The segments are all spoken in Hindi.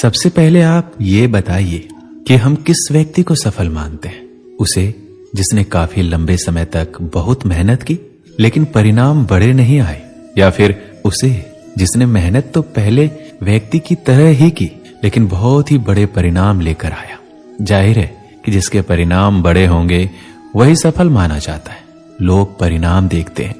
सबसे पहले आप ये बताइए कि हम किस व्यक्ति को सफल मानते हैं? उसे जिसने काफी लंबे समय तक बहुत मेहनत की लेकिन परिणाम बड़े नहीं आए, या फिर उसे जिसने मेहनत तो पहले व्यक्ति की तरह ही की लेकिन बहुत ही बड़े परिणाम लेकर आया? जाहिर है कि जिसके परिणाम बड़े होंगे वही सफल माना जाता है। लोग परिणाम देखते हैं,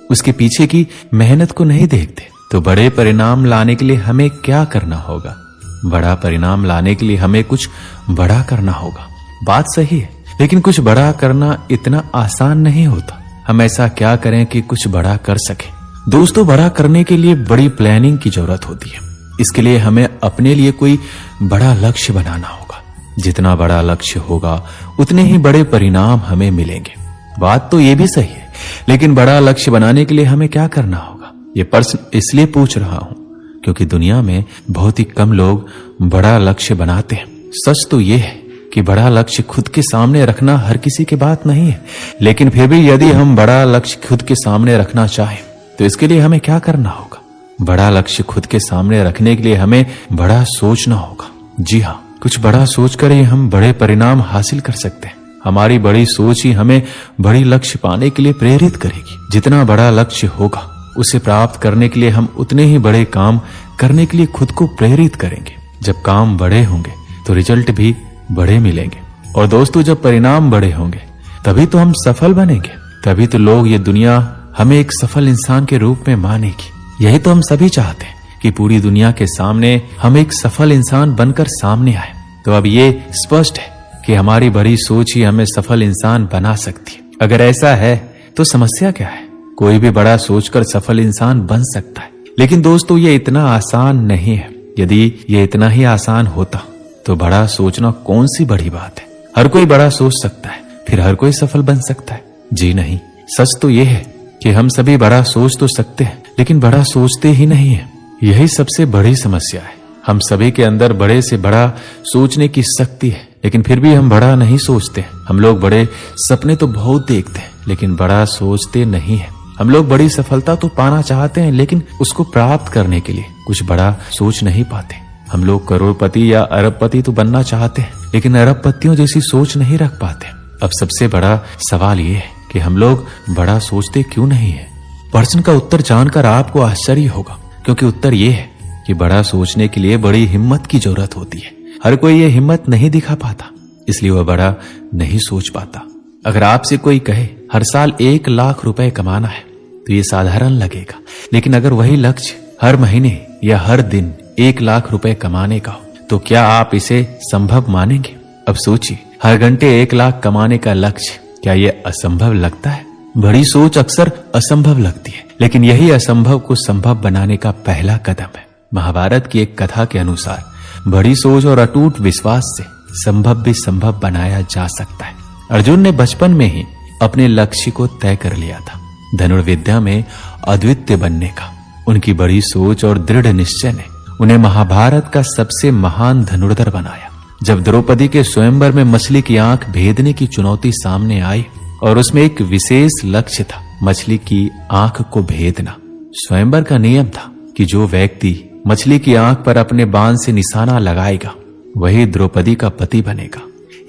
उसके पीछे की मेहनत को नहीं देखते। तो बड़े परिणाम लाने के लिए हमें क्या करना होगा? बड़ा परिणाम लाने के लिए हमें कुछ बड़ा करना होगा। बात सही है, लेकिन कुछ बड़ा करना इतना आसान नहीं होता। हम ऐसा क्या करें कि कुछ बड़ा कर सके? दोस्तों, बड़ा करने के लिए बड़ी प्लानिंग की जरूरत होती है। इसके लिए हमें अपने लिए कोई बड़ा लक्ष्य बनाना होगा। जितना बड़ा लक्ष्य होगा उतने ही बड़े परिणाम हमें मिलेंगे। बात तो ये भी सही है, लेकिन बड़ा लक्ष्य बनाने के लिए हमें क्या करना होगा? ये प्रश्न इसलिए पूछ रहा हूं क्योंकि दुनिया में बहुत ही कम लोग बड़ा लक्ष्य बनाते हैं। सच तो ये है कि बड़ा लक्ष्य खुद के सामने रखना हर किसी की बात नहीं है, लेकिन फिर भी यदि हम बड़ा लक्ष्य खुद के सामने रखना चाहें तो इसके लिए हमें क्या करना होगा? बड़ा लक्ष्य खुद के सामने रखने के लिए हमें बड़ा सोचना होगा। जी हाँ, कुछ बड़ा सोचकर ही हम बड़े परिणाम हासिल कर सकते हैं। हमारी बड़ी सोच ही हमें बड़ी लक्ष्य पाने के लिए प्रेरित करेगी। जितना बड़ा लक्ष्य होगा उसे प्राप्त करने के लिए हम उतने ही बड़े काम करने के लिए खुद को प्रेरित करेंगे। जब काम बड़े होंगे तो रिजल्ट भी बड़े मिलेंगे। और दोस्तों, जब परिणाम बड़े होंगे तभी तो हम सफल बनेंगे। तभी तो लोग ये दुनिया हमें एक सफल इंसान के रूप में मानेगी। यही तो हम सभी चाहते हैं कि पूरी दुनिया के सामने हम एक सफल इंसान बनकर सामने आए। तो अब ये स्पष्ट है कि हमारी बड़ी सोच ही हमें सफल इंसान बना सकती है। अगर ऐसा है तो समस्या क्या है? कोई भी बड़ा सोचकर सफल इंसान बन सकता है। लेकिन दोस्तों, ये इतना आसान नहीं है। यदि ये इतना ही आसान होता तो बड़ा सोचना कौन सी बड़ी बात है? हर कोई बड़ा सोच सकता है, फिर हर कोई सफल बन सकता है। जी नहीं, सच तो ये है कि हम सभी बड़ा सोच तो सकते हैं लेकिन बड़ा सोचते ही नहीं है। यही सबसे बड़ी समस्या है। हम सभी के अंदर बड़े से बड़ा सोचने की शक्ति है, लेकिन फिर भी हम बड़ा नहीं सोचते। हम लोग बड़े सपने तो बहुत देखते हैं लेकिन बड़ा सोचते नहीं है। हम लोग बड़ी सफलता तो पाना चाहते हैं लेकिन उसको प्राप्त करने के लिए कुछ बड़ा सोच नहीं पाते। हम लोग करोड़पति या अरबपति तो बनना चाहते हैं लेकिन अरबपतियों जैसी सोच नहीं रख पाते। अब सबसे बड़ा सवाल ये है कि हम लोग बड़ा सोचते क्यों नहीं है? प्रश्न का उत्तर जानकर आपको आश्चर्य होगा, क्योंकि उत्तर ये है कि बड़ा सोचने के लिए बड़ी हिम्मत की जरूरत होती है। हर कोई ये हिम्मत नहीं दिखा पाता, इसलिए वह बड़ा नहीं सोच पाता। अगर आपसे कोई कहे हर साल 1 लाख रुपए कमाना है तो ये साधारण लगेगा, लेकिन अगर वही लक्ष्य हर महीने या हर दिन 1 लाख रुपए कमाने का हो तो क्या आप इसे संभव मानेंगे? अब सोचिए, हर घंटे 1 लाख कमाने का लक्ष्य, क्या ये असंभव लगता है? बड़ी सोच अक्सर असंभव लगती है, लेकिन यही असंभव को संभव बनाने का पहला कदम है। महाभारत की एक कथा के अनुसार बड़ी सोच और अटूट विश्वास से संभव भी संभव बनाया जा सकता है। अर्जुन ने बचपन में ही अपने लक्ष्य को तय कर लिया था, धनुर्विद्या में अद्वितीय बनने का। उनकी बड़ी सोच और दृढ़ निश्चय ने उन्हें महाभारत का सबसे महान धनुर्धर बनाया। जब द्रौपदी के स्वयंवर में मछली की आंख भेदने की चुनौती सामने आई और उसमें एक विशेष लक्ष्य था, मछली की आंख को भेदना। स्वयंवर का नियम था कि जो व्यक्ति मछली की आंख पर अपने बाण से निशाना लगाएगा वही द्रौपदी का पति बनेगा।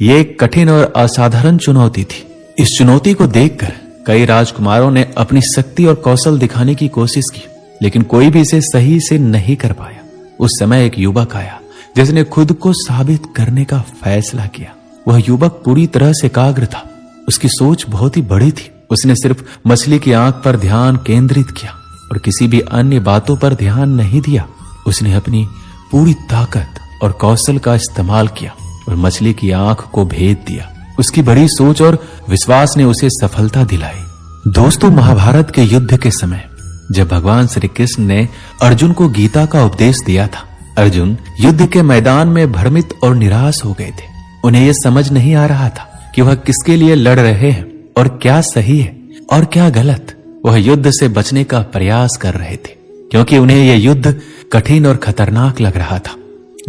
ये एक कठिन और असाधारण चुनौती थी। इस चुनौती को देखकर कई राजकुमारों ने अपनी शक्ति और कौशल दिखाने की कोशिश की, लेकिन कोई भी इसे सही से नहीं कर पाया। उस समय एक युवक आया जिसने खुद को साबित करने का फैसला किया। वह युवक पूरी तरह से एकाग्र था, उसकी सोच बहुत ही बड़ी थी। उसने सिर्फ मछली की आंख पर ध्यान केंद्रित किया और किसी भी अन्य बातों पर ध्यान नहीं दिया। उसने अपनी पूरी ताकत और कौशल का इस्तेमाल किया और मछली की आंख को भेद दिया। उसकी बड़ी सोच और विश्वास ने उसे सफलता दिलाई। दोस्तों, महाभारत के युद्ध के समय जब भगवान श्री कृष्ण ने अर्जुन को गीता का उपदेश दिया था, अर्जुन युद्ध के मैदान में भ्रमित और निराश हो गए थे। उन्हें यह समझ नहीं आ रहा था कि वह किसके लिए लड़ रहे हैं और क्या सही है और क्या गलत। वह युद्ध से बचने का प्रयास कर रहे थे क्योंकि उन्हें यह युद्ध कठिन और खतरनाक लग रहा था।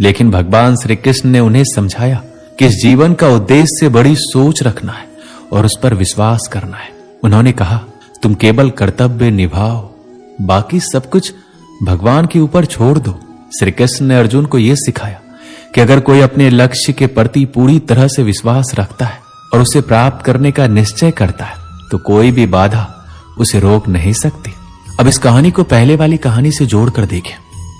लेकिन भगवान श्री कृष्ण ने उन्हें समझाया कि इस जीवन का उद्देश्य से बड़ी सोच रखना है और उस पर विश्वास करना है। उन्होंने कहा, तुम केवल कर्तव्य निभाओ, बाकी सब कुछ भगवान के ऊपर छोड़ दो। श्री कृष्ण ने अर्जुन को यह सिखाया कि अगर कोई अपने लक्ष्य के प्रति पूरी तरह से विश्वास रखता है और उसे प्राप्त करने का निश्चय करता है तो कोई भी बाधा उसे रोक नहीं सकती। अब इस कहानी को पहले वाली कहानी से जोड़कर देखें।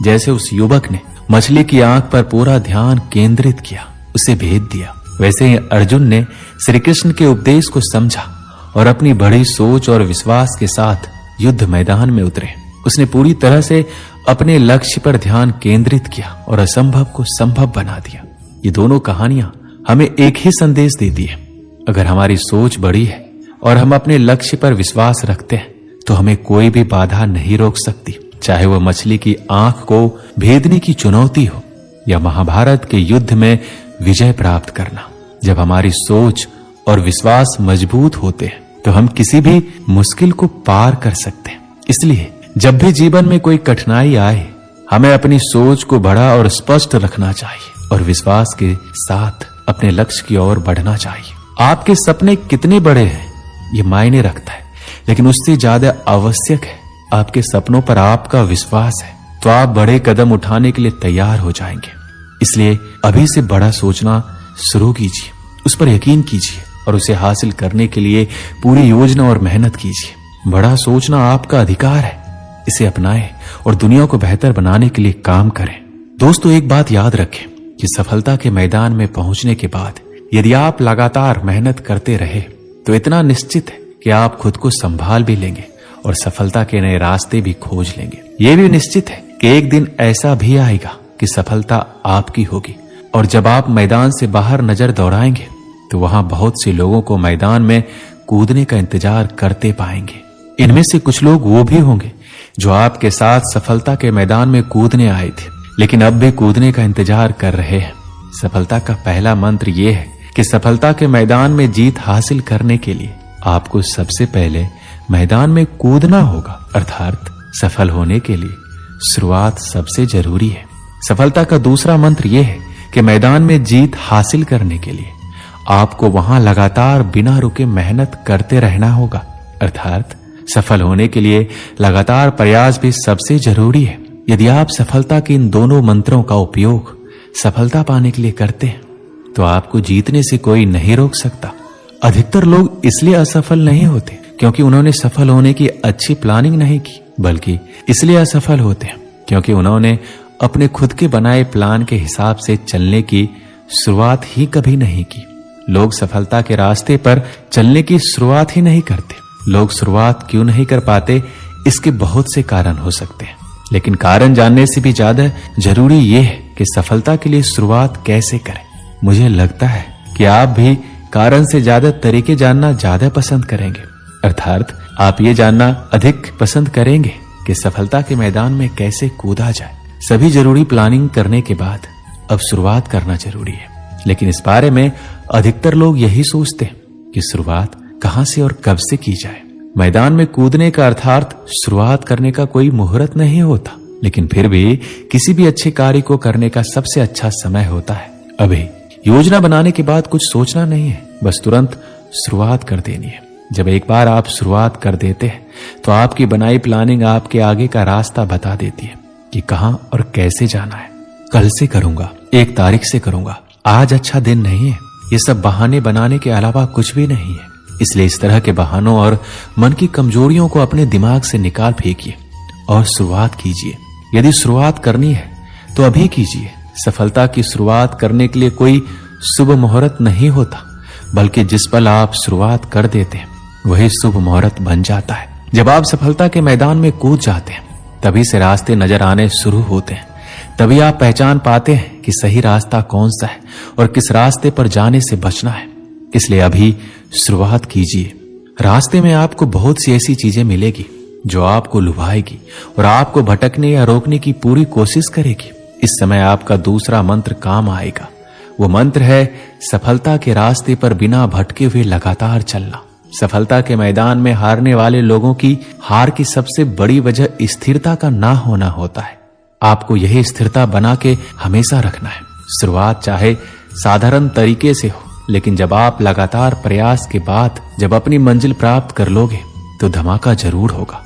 जैसे उस युवक ने मछली की आंख पर पूरा ध्यान केंद्रित किया, उसे भेद दिया, वैसे ही अर्जुन ने श्री कृष्ण के उपदेश को समझा और अपनी बड़ी सोच और विश्वास के साथ युद्ध मैदान में उतरे। उसने पूरी तरह से अपने लक्ष्य पर ध्यान केंद्रित किया और असंभव को संभव बना दिया। ये दोनों कहानियां हमें एक ही संदेश देती है। अगर हमारी सोच बड़ी है और हम अपने लक्ष्य पर विश्वास रखते हैं तो हमें कोई भी बाधा नहीं रोक सकती, चाहे वह मछली की आंख को भेदने की चुनौती हो या महाभारत के युद्ध में विजय प्राप्त करना। जब हमारी सोच और विश्वास मजबूत होते हैं तो हम किसी भी मुश्किल को पार कर सकते हैं। इसलिए जब भी जीवन में कोई कठिनाई आए, हमें अपनी सोच को बड़ा और स्पष्ट रखना चाहिए और विश्वास के साथ अपने लक्ष्य की ओर बढ़ना चाहिए। आपके सपने कितने बड़े हैं ये मायने रखता है, लेकिन उससे ज्यादा आवश्यक है आपके सपनों पर आपका विश्वास है तो आप बड़े कदम उठाने के लिए तैयार हो जाएंगे। इसलिए अभी से बड़ा सोचना शुरू कीजिए, उस पर यकीन कीजिए और उसे हासिल करने के लिए पूरी योजना और मेहनत कीजिए। बड़ा सोचना आपका अधिकार है, इसे अपनाएं और दुनिया को बेहतर बनाने के लिए काम करें। दोस्तों, एक बात याद रखें कि सफलता के मैदान में पहुंचने के बाद यदि आप लगातार मेहनत करते रहे तो इतना निश्चित है कि आप खुद को संभाल भी लेंगे और सफलता के नए रास्ते भी खोज लेंगे। यह भी निश्चित है कि एक दिन ऐसा भी आएगा कि सफलता आपकी होगी और जब आप मैदान से बाहर नजर दौड़ाएंगे तो वहां बहुत से लोगों को मैदान में कूदने का इंतजार करते पाएंगे। इनमें से कुछ लोग वो भी होंगे जो आपके साथ सफलता के मैदान में कूदने आए थे लेकिन अब भी कूदने का इंतजार कर रहे हैं। सफलता का पहला मंत्र यह है कि सफलता के मैदान में जीत हासिल करने के लिए आपको सबसे पहले मैदान में कूदना होगा, अर्थात सफल होने के लिए शुरुआत सबसे जरूरी है। सफलता का दूसरा मंत्र यह है कि मैदान में जीत हासिल करने के लिए आपको वहां लगातार बिना रुके मेहनत करते रहना होगा, अर्थात सफल होने के लिए लगातार प्रयास भी सबसे जरूरी है। यदि आप सफलता के इन दोनों मंत्रों का उपयोग सफलता पाने के लिए करते हैं तो आपको जीतने से कोई नहीं रोक सकता। अधिकतर लोग इसलिए असफल नहीं होते क्योंकि उन्होंने सफल होने की अच्छी प्लानिंग नहीं की, बल्कि इसलिए असफल होते हैं क्योंकि उन्होंने अपने खुद के बनाए प्लान के हिसाब से चलने की शुरुआत ही कभी नहीं की। लोग सफलता के रास्ते पर चलने की शुरुआत ही नहीं करते। लोग शुरुआत क्यों नहीं कर पाते, इसके बहुत से कारण हो सकते हैं, लेकिन कारण जानने से भी ज्यादा जरूरी यह है कि सफलता के लिए शुरुआत कैसे करें। मुझे लगता है कि आप भी कारण से ज्यादा तरीके जानना ज्यादा पसंद करेंगे, अर्थात आप ये जानना अधिक पसंद करेंगे कि सफलता के मैदान में कैसे कूदा जाए। सभी जरूरी प्लानिंग करने के बाद अब शुरुआत करना जरूरी है, लेकिन इस बारे में अधिकतर लोग यही सोचते हैं कि शुरुआत कहां से और कब से की जाए। मैदान में कूदने का अर्थात शुरुआत करने का कोई मुहूर्त नहीं होता, लेकिन फिर भी किसी भी अच्छे कार्य को करने का सबसे अच्छा समय होता है अभी। योजना बनाने के बाद कुछ सोचना नहीं है, बस तुरंत शुरुआत कर देनी है। जब एक बार आप शुरुआत कर देते हैं तो आपकी बनाई प्लानिंग आपके आगे का रास्ता बता देती है कि कहां और कैसे जाना है। कल से करूंगा, 1 तारीख से करूंगा, आज अच्छा दिन नहीं है, ये सब बहाने बनाने के अलावा कुछ भी नहीं है। इसलिए इस तरह के बहानों और मन की कमजोरियों को अपने दिमाग से निकाल फेंकिए और शुरुआत कीजिए। यदि शुरुआत करनी है तो अभी कीजिए। सफलता की शुरुआत करने के लिए कोई शुभ मुहूर्त नहीं होता, बल्कि जिस पल आप शुरुआत कर देते हैं वही शुभ मुहूर्त बन जाता है। जब आप सफलता के मैदान में कूद जाते हैं तभी से रास्ते नजर आने शुरू होते हैं। तभी आप पहचान पाते हैं कि सही रास्ता कौन सा है और किस रास्ते पर जाने से बचना है। इसलिए अभी शुरुआत कीजिए। रास्ते में आपको बहुत सी ऐसी चीजें मिलेगी जो आपको लुभाएगी और आपको भटकने या रोकने की पूरी कोशिश करेगी। इस समय आपका दूसरा मंत्र काम आएगा। वो मंत्र है सफलता के रास्ते पर बिना भटके हुए लगातार चलना। सफलता के मैदान में हारने वाले लोगों की हार की सबसे बड़ी वजह स्थिरता का ना होना होता है। आपको यही स्थिरता बना के हमेशा रखना है। शुरुआत चाहे साधारण तरीके से हो, लेकिन जब आप लगातार प्रयास के बाद जब अपनी मंजिल प्राप्त कर लोगे तो धमाका जरूर होगा,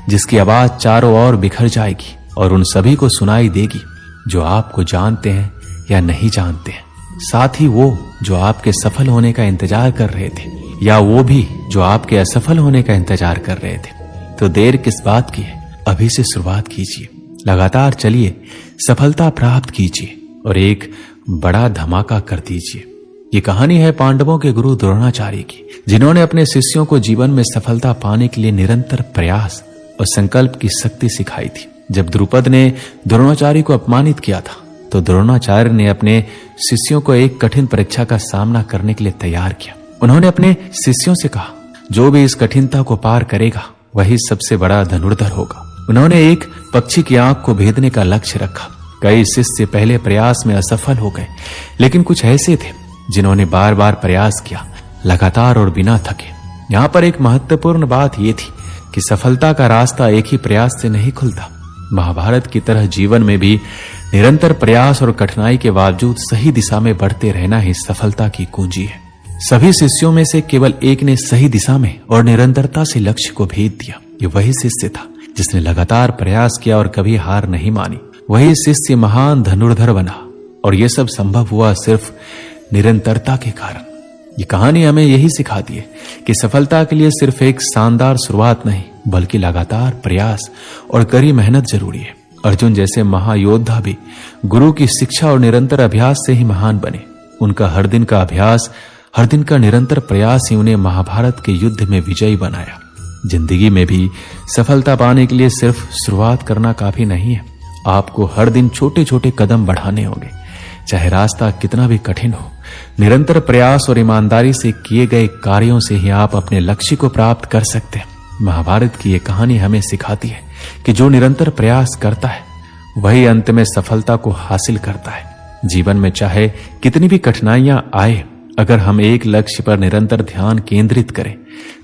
जिसकी आवाज चारों ओर बिखर जाएगी और उन सभी को सुनाई देगी जो आपको जानते हैं या नहीं जानते हैं, साथ ही वो जो आपके सफल होने का इंतजार कर रहे थे या वो भी जो आपके असफल होने का इंतजार कर रहे थे। तो देर किस बात की है, अभी से शुरुआत कीजिए, लगातार चलिए, सफलता प्राप्त कीजिए और एक बड़ा धमाका कर दीजिए। ये कहानी है पांडवों के गुरु द्रोणाचार्य की, जिन्होंने अपने शिष्यों को जीवन में सफलता पाने के लिए निरंतर प्रयास और संकल्प की शक्ति सिखाई थी। जब द्रुपद ने द्रोणाचार्य को अपमानित किया था तो द्रोणाचार्य ने अपने शिष्यों को एक कठिन परीक्षा का सामना करने के लिए तैयार किया। उन्होंने अपने शिष्यों से कहा, जो भी इस कठिनता को पार करेगा वही सबसे बड़ा धनुर्धर होगा। उन्होंने एक पक्षी की आंख को भेदने का लक्ष्य रखा। कई शिष्य पहले प्रयास में असफल हो गए, लेकिन कुछ ऐसे थे जिन्होंने बार बार प्रयास किया, लगातार और बिना थके। यहाँ पर एक महत्वपूर्ण बात यह थी कि सफलता का रास्ता एक ही प्रयास से नहीं खुलता। महाभारत की तरह जीवन में भी निरंतर प्रयास और कठिनाई के बावजूद सही दिशा में बढ़ते रहना ही सफलता की कुंजी है। सभी शिष्यों में से केवल एक ने सही दिशा में और निरंतरता से लक्ष्य को भेद दिया। ये वही शिष्य था जिसने लगातार प्रयास किया और कभी हार नहीं मानी। वही शिष्य महान धनुर्धर बना और यह सब संभव हुआ सिर्फ निरंतरता के कारण। ये कहानी हमें यही सिखाती है कि सफलता के लिए सिर्फ एक शानदार शुरुआत नहीं, बल्कि लगातार प्रयास और कड़ी मेहनत जरूरी है। अर्जुन जैसे महायोद्धा भी गुरु की शिक्षा और निरंतर अभ्यास से ही महान बने। उनका हर दिन का अभ्यास, हर दिन का निरंतर प्रयास ही उन्हें महाभारत के युद्ध में विजयी बनाया। जिंदगी में भी सफलता पाने के लिए सिर्फ शुरुआत करना काफी नहीं है, आपको हर दिन छोटे छोटे कदम बढ़ाने होंगे, चाहे रास्ता कितना भी कठिन हो। निरंतर प्रयास और ईमानदारी से किए गए कार्यों से ही आप अपने लक्ष्य को प्राप्त कर सकते हैं। महाभारत की ये कहानी हमें सिखाती है कि जो निरंतर प्रयास करता है वही अंत में सफलता को हासिल करता है। जीवन में चाहे कितनी भी कठिनाइयां आए, अगर हम एक लक्ष्य पर निरंतर ध्यान केंद्रित करें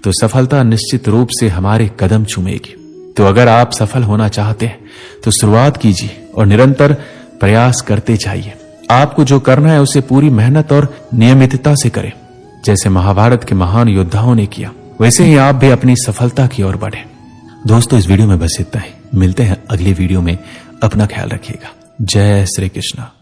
तो सफलता निश्चित रूप से हमारे कदम चूमेगी। तो अगर आप सफल होना चाहते हैं तो शुरुआत कीजिए और निरंतर प्रयास करते जाइए। आपको जो करना है उसे पूरी मेहनत और नियमितता से करें। जैसे महाभारत के महान योद्धाओं ने किया, वैसे ही आप भी अपनी सफलता की ओर बढ़ें। दोस्तों, इस वीडियो में बस इतना ही। मिलते हैं अगली वीडियो में। अपना ख्याल रखिएगा। जय श्री कृष्ण।